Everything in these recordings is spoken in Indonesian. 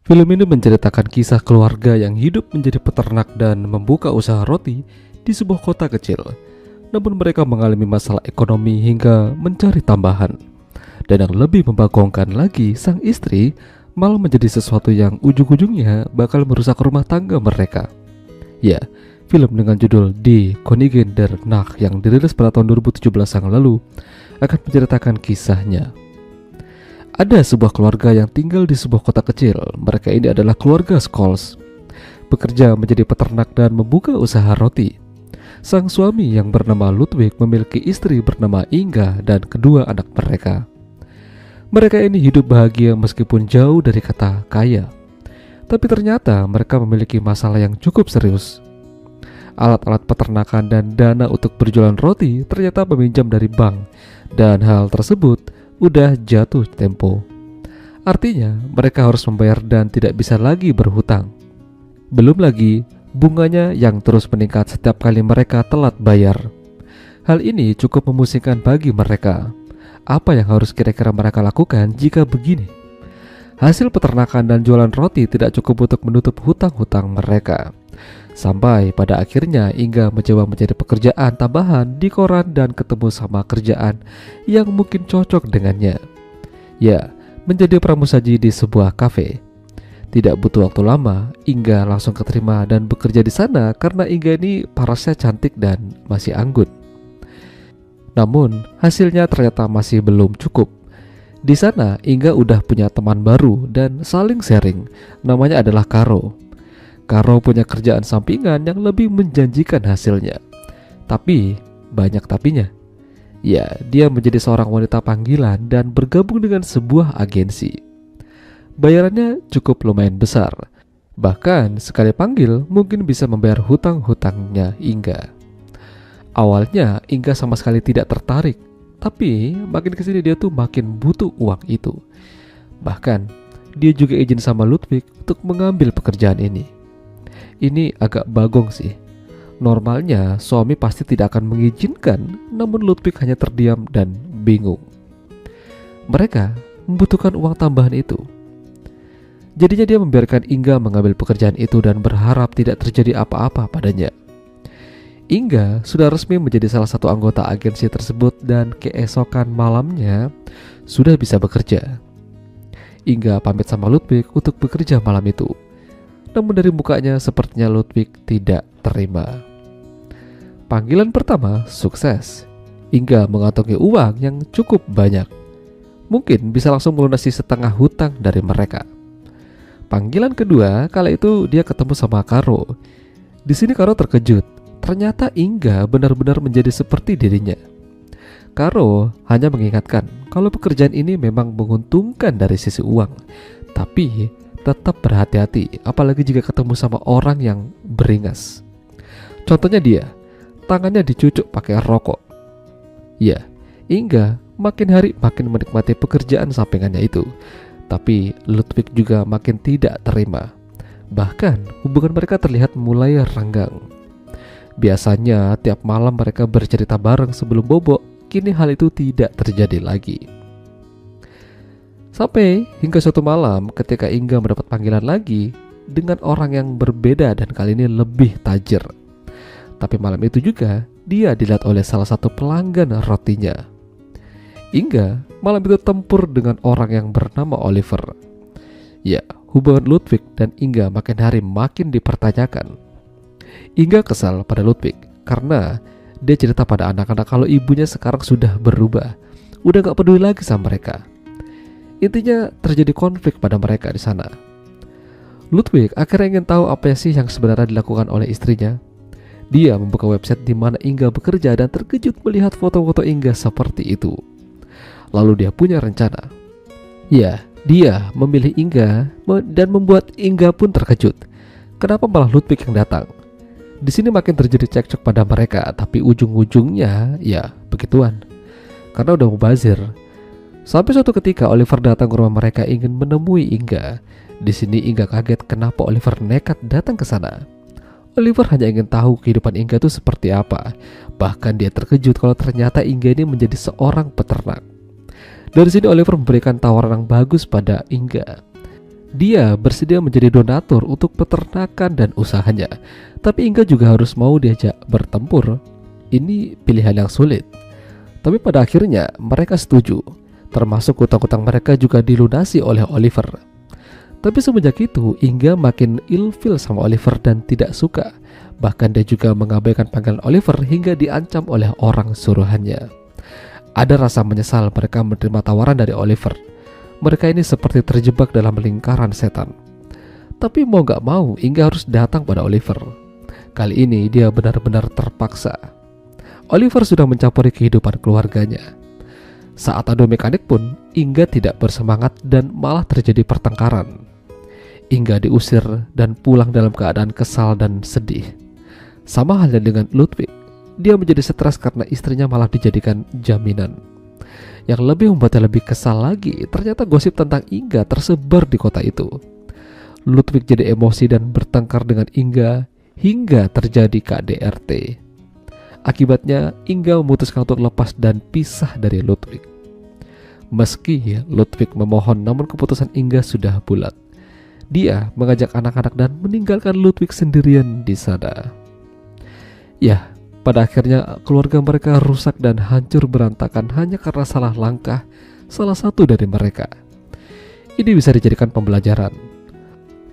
Film ini menceritakan kisah keluarga yang hidup menjadi peternak dan membuka usaha roti di sebuah kota kecil. Namun mereka mengalami masalah ekonomi hingga mencari tambahan. Dan yang lebih membagongkan lagi, sang istri malah menjadi sesuatu yang ujung-ujungnya bakal merusak rumah tangga mereka. Ya, film dengan judul Die Königin der Nacht yang dirilis pada tahun 2017 yang lalu akan menceritakan kisahnya. Ada sebuah keluarga yang tinggal di sebuah kota kecil. Mereka ini adalah keluarga Scholes, bekerja menjadi peternak dan membuka usaha roti. Sang suami yang bernama Ludwig memiliki istri bernama Inga dan kedua anak mereka. Mereka ini hidup bahagia meskipun jauh dari kata kaya. Tapi ternyata mereka memiliki masalah yang cukup serius. Alat-alat peternakan dan dana untuk berjualan roti ternyata meminjam dari bank, dan hal tersebut udah jatuh tempo. Artinya mereka harus membayar dan tidak bisa lagi berhutang. Belum lagi bunganya yang terus meningkat setiap kali mereka telat bayar. Hal ini cukup memusingkan bagi mereka. Apa yang harus kira-kira mereka lakukan jika begini? Hasil peternakan dan jualan roti tidak cukup untuk menutup hutang-hutang mereka. Sampai pada akhirnya Inga mencoba mencari pekerjaan tambahan di koran dan ketemu sama kerjaan yang mungkin cocok dengannya. Ya, menjadi pramusaji di sebuah kafe. Tidak butuh waktu lama, Inga langsung keterima dan bekerja di sana karena Inga ini parasnya cantik dan masih anggun. Namun, hasilnya ternyata masih belum cukup. Di sana, Inga udah punya teman baru dan saling sharing. Namanya adalah Karo. Karo punya kerjaan sampingan yang lebih menjanjikan hasilnya. Tapi, banyak tapinya. Ya, dia menjadi seorang wanita panggilan dan bergabung dengan sebuah agensi. Bayarannya cukup lumayan besar. Bahkan sekali panggil mungkin bisa membayar hutang-hutangnya Inga. Awalnya Inga sama sekali tidak tertarik, tapi makin kesini dia tuh makin butuh uang itu. Bahkan dia juga izin sama Ludwig untuk mengambil pekerjaan ini. Ini agak bagong sih. Normalnya suami pasti tidak akan mengizinkan, namun Ludwig hanya terdiam dan bingung. Mereka membutuhkan uang tambahan itu. Jadinya dia membiarkan Inga mengambil pekerjaan itu dan berharap tidak terjadi apa-apa padanya. Inga sudah resmi menjadi salah satu anggota agensi tersebut dan keesokan malamnya sudah bisa bekerja. Inga pamit sama Ludwig untuk bekerja malam itu. Namun dari mukanya sepertinya Ludwig tidak terima. Panggilan pertama sukses. Inga mengantongi uang yang cukup banyak. Mungkin bisa langsung melunasi setengah hutang dari mereka. Panggilan kedua, kala itu dia ketemu sama Karo. Di sini Karo terkejut. Ternyata Inga benar-benar menjadi seperti dirinya. Karo hanya mengingatkan kalau pekerjaan ini memang menguntungkan dari sisi uang, tapi tetap berhati-hati apalagi jika ketemu sama orang yang beringas. Contohnya dia, tangannya dicucuk pakai rokok. Ya, Inga makin hari makin menikmati pekerjaan sampingannya itu. Tapi Ludwig juga makin tidak terima. Bahkan hubungan mereka terlihat mulai renggang. Biasanya tiap malam mereka bercerita bareng sebelum bobo. Kini hal itu tidak terjadi lagi. Sampai hingga suatu malam ketika Inga mendapat panggilan lagi dengan orang yang berbeda dan kali ini lebih tajir. Tapi malam itu juga dia dilihat oleh salah satu pelanggan rotinya. Inga malam itu tempur dengan orang yang bernama Oliver. Ya, hubungan Ludwig dan Inga makin hari makin dipertanyakan. Inga kesal pada Ludwig karena dia cerita pada anak-anak kalau ibunya sekarang sudah berubah, udah gak peduli lagi sama mereka. Intinya terjadi konflik pada mereka di sana. Ludwig akhirnya ingin tahu apa sih yang sebenarnya dilakukan oleh istrinya. Dia membuka website di mana Inga bekerja dan terkejut melihat foto-foto Inga seperti itu. Lalu dia punya rencana. Ya, dia memilih Inga dan membuat Inga pun terkejut. Kenapa malah Ludwig yang datang? Di sini makin terjadi cekcok pada mereka, tapi ujung-ujungnya ya begituan. Karena udah mubazir. Sampai suatu ketika Oliver datang ke rumah mereka ingin menemui Inga. Di sini Inga kaget kenapa Oliver nekat datang ke sana. Oliver hanya ingin tahu kehidupan Inga itu seperti apa. Bahkan dia terkejut kalau ternyata Inga ini menjadi seorang peternak. Dari sini Oliver memberikan tawaran yang bagus pada Inga. Dia bersedia menjadi donatur untuk peternakan dan usahanya, tapi Inga juga harus mau diajak bertempur. Ini pilihan yang sulit. Tapi pada akhirnya mereka setuju, termasuk utang-utang mereka juga dilunasi oleh Oliver. Tapi semenjak itu Inga makin ilfil sama Oliver dan tidak suka. Bahkan dia juga mengabaikan panggilan Oliver hingga diancam oleh orang suruhannya. Ada rasa menyesal mereka menerima tawaran dari Oliver. Mereka ini seperti terjebak dalam lingkaran setan. Tapi mau gak mau Inga harus datang pada Oliver. Kali ini dia benar-benar terpaksa. Oliver sudah mencampuri kehidupan keluarganya. Saat adu mekanik pun Inga tidak bersemangat dan malah terjadi pertengkaran. Inga diusir dan pulang dalam keadaan kesal dan sedih. Sama halnya dengan Ludwig, dia menjadi stres karena istrinya malah dijadikan jaminan. Yang lebih membuatnya lebih kesal lagi, ternyata gosip tentang Inga tersebar di kota itu. Ludwig jadi emosi dan bertengkar dengan Inga hingga terjadi KDRT. Akibatnya Inga memutuskan untuk lepas dan pisah dari Ludwig. Meski Ludwig memohon, namun keputusan Inga sudah bulat. Dia mengajak anak-anak dan meninggalkan Ludwig sendirian di sana. Ya, pada akhirnya keluarga mereka rusak dan hancur berantakan hanya karena salah langkah salah satu dari mereka. Ini bisa dijadikan pembelajaran.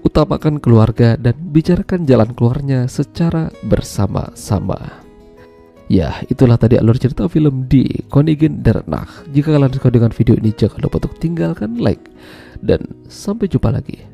Utamakan keluarga dan bicarakan jalan keluarnya secara bersama-sama. Ya, itulah tadi alur cerita film di Koningin der Nacht. Jika kalian suka dengan video ini, jangan lupa untuk tinggalkan like. Dan sampai jumpa lagi.